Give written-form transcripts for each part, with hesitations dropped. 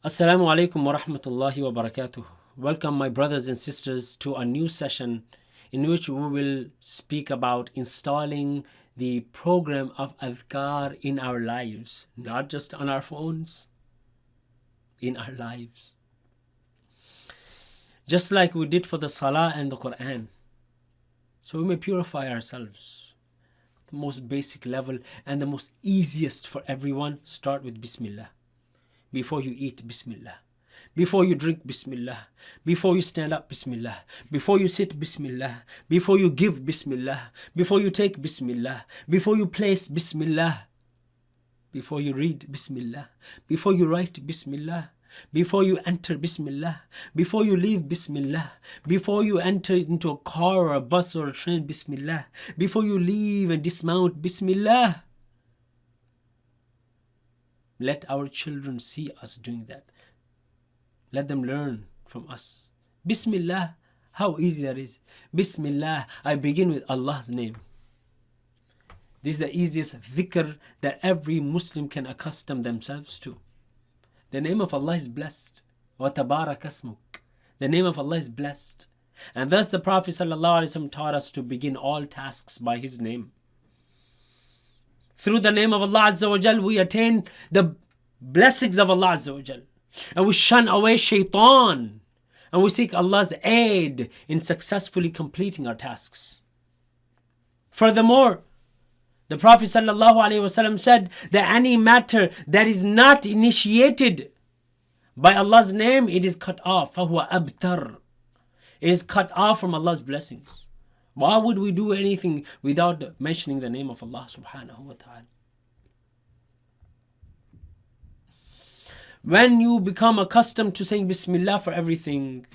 Assalamu alaikum wa rahmatullahi wa barakatuh. Welcome, my brothers and sisters, to a new session in which we will speak about installing the program of Azhkar in our lives, not just on our phones, in our lives. Just like we did for the Salah and the Quran. So we may purify ourselves. The most basic level and the most easiest for everyone, start with Bismillah. Before you eat, Bismillah. Before you drink, Bismillah. Before you stand up, Bismillah. Before you sit, Bismillah. Before you give, Bismillah. Before you take, Bismillah. Before you place, Bismillah. Before you read, Bismillah. Before you write, Bismillah. Before you enter, Bismillah. Before you leave, Bismillah. Before you enter into a car or a bus or a train, Bismillah. Before you leave and dismount, Bismillah. Let our children see us doing that. Let them learn from us. Bismillah, how easy that is. Bismillah, I begin with Allah's name. This is the easiest dhikr that every Muslim can accustom themselves to. The name of Allah is blessed. Wa tabarak asmuk. The name of Allah is blessed. And thus the Prophet ﷺ taught us to begin all tasks by his name. Through the name of Allah Azza wa Jal, we attain the blessings of Allah Azza wa Jal. And we shun away shaitan. And we seek Allah's aid in successfully completing our tasks. Furthermore, the Prophet ﷺ said that any matter that is not initiated by Allah's name, it is cut off. فَهُوَ أَبْتَرْ. It is cut off from Allah's blessings. Why would we do anything without mentioning the name of Allah subhanahu wa ta'ala? When you become accustomed to saying Bismillah for everything,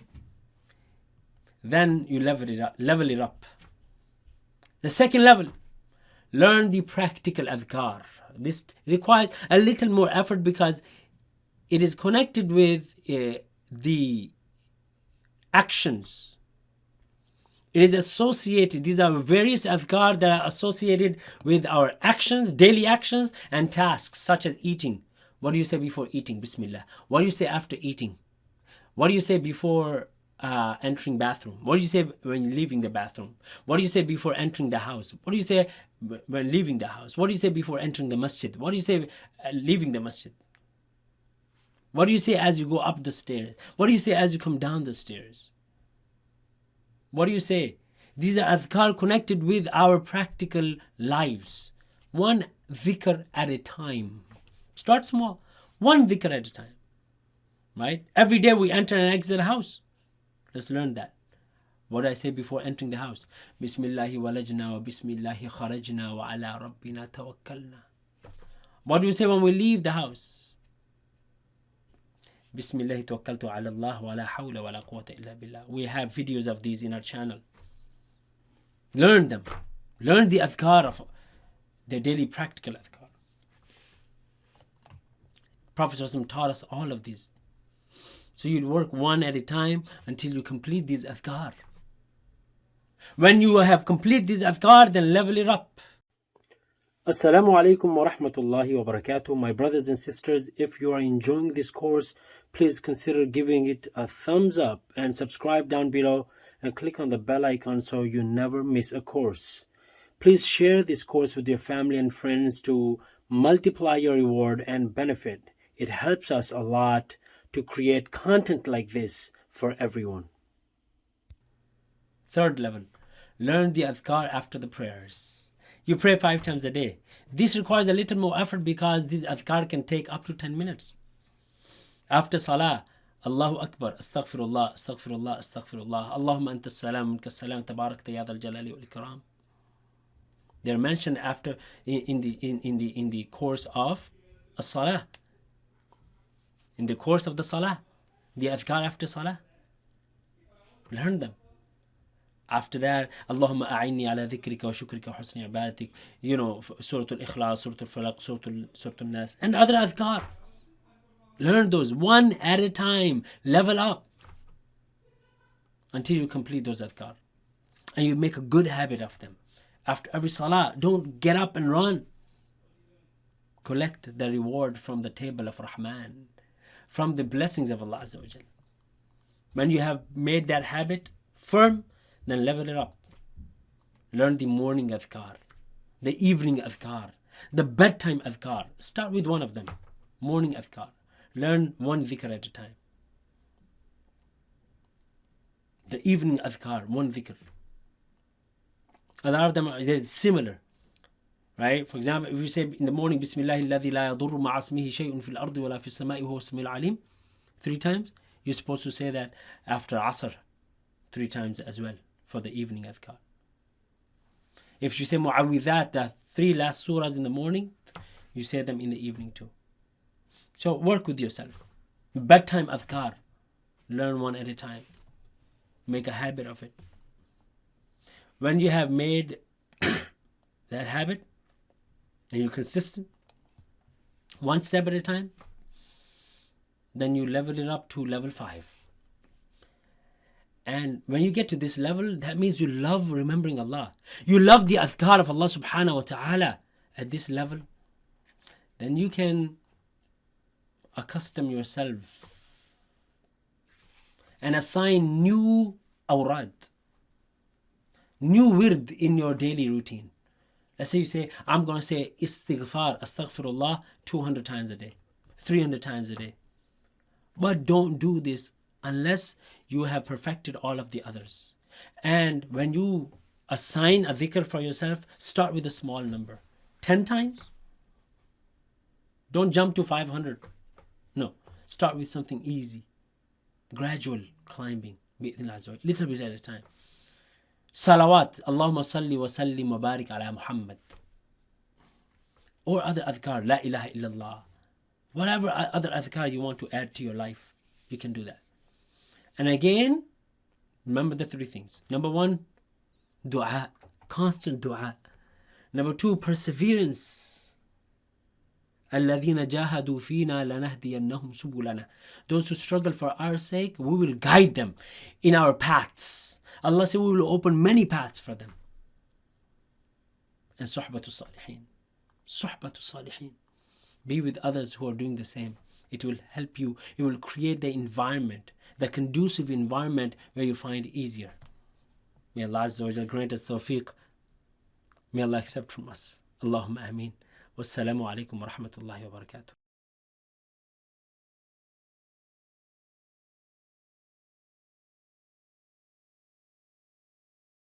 then you level it up. The second level, learn the practical adhkar. This requires a little more effort because it is connected with the actions. It is associated, these are various adhkar that are associated with our actions, daily actions and tasks such as eating. What do you say before eating? Bismillah. What do you say after eating? What do you say before entering bathroom? What do you say when leaving the bathroom? What do you say before entering the house? What do you say when leaving the house? What do you say before entering the masjid? What do you say leaving the masjid? What do you say as you go up the stairs? What do you say as you come down the stairs? What do you say? These are adhkar connected with our practical lives. One dhikr at a time. Start small. One dhikr at a time. Right? Every day we enter and exit a house. Let's learn that. What do I say before entering the house? Bismillahi walajna wa bismillahi kharajna wa ala rabbina tawakkalna. What do you say when we leave the house? Bismillahi tawakkaltu ala Allah wa la hawla wa la quwwata illa billah. We have videos of these in our channel. Learn them. Learn the adhkar of the daily practical adhkar. Prophet ﷺ taught us all of these. So you'll work one at a time until you complete these adhkar. When you have completed these adhkar, then level it up. Assalamu alaikum wa rahmatullahi wa barakatuh. My brothers and sisters, if you are enjoying this course, please consider giving it a thumbs up and subscribe down below and click on the bell icon so you never miss a course. Please share this course with your family and friends to multiply your reward and benefit. It helps us a lot to create content like this for everyone. Third level, learn the adhkar after the prayers. You pray 5 times a day. This requires a little more effort because this adhkar can take up to 10 minutes. After salah, Allahu Akbar, astaghfirullah, astaghfirullah, astaghfirullah. Allahumma anta salam, minka salam, tabarakta ya dhal jalali wal ikram. They're mentioned after in the course of a salah. In the course of the salah, the adhkar after salah. Learn them. After that, Allahumma a'inni ala dhikrika wa shukrika wa husni ibadatik. Surah al-Ikhlas, Surah al-Falaq, Surah al-Nas, and other adhkar. Learn those one at a time. Level up until you complete those adhkar. And you make a good habit of them. After every salah, don't get up and run. Collect the reward from the table of Rahman. from the blessings of Allah Azza wa Jal. When you have made that habit firm, then level it up. Learn the morning adhkar, the evening adhkar, the bedtime adhkar. Start with one of them. Morning adhkar. Learn one dhikr at a time. The evening adhkar, one dhikr. A lot of them are similar. Right? For example, if you say in the morning, Bismillahi alladhi la yadurru ma'a ismihi shay'un fil ardi wa la fis sama'i wa huwa as-sami'ul alim, 3 times, you're supposed to say that after Asr 3 times as well for the evening adhkar. If you say Mu'awwidhat, the 3 last surahs in the morning, you say them in the evening too. So work with yourself. Bedtime adhkar, learn one at a time. Make a habit of it. When you have made that habit, and you're consistent, one step at a time, then you level it up to level 5. And when you get to this level, that means you love remembering Allah. You love the adhkar of Allah subhanahu wa ta'ala at this level. Then you can accustom yourself and assign new awrad, new wird in your daily routine. Let's say you say, I'm going to say istighfar, astaghfirullah 200 times a day, 300 times a day. But don't do this unless you have perfected all of the others. And when you assign a dhikr for yourself, start with a small number. 10 times? Don't jump to 500. No, start with something easy. Gradual climbing, little bit at a time. Salawat, Allahumma salli wa sallim wa barik ala Muhammad. Or other adhkar, la ilaha illallah. Whatever other adhkar you want to add to your life, you can do that. And again, remember the 3 things. Number 1, dua, constant dua. Number 2, perseverance. الَّذِينَ جَاهَدُوا فِينَا لَنَهْدِيَنَّهُمْ سُبُلَنَا. Those who struggle for our sake, we will guide them in our paths. Allah said we will open many paths for them. And suhbatu salihin. Suhbatu salihin. Be with others who are doing the same. It will help you. It will create the environment, the conducive environment where you find it easier. May Allah Azza wa Jal grant us tawfiq. May Allah accept from us. Allahumma ameen. Wassalamu alaikum wa rahmatullahi wa barakatuh.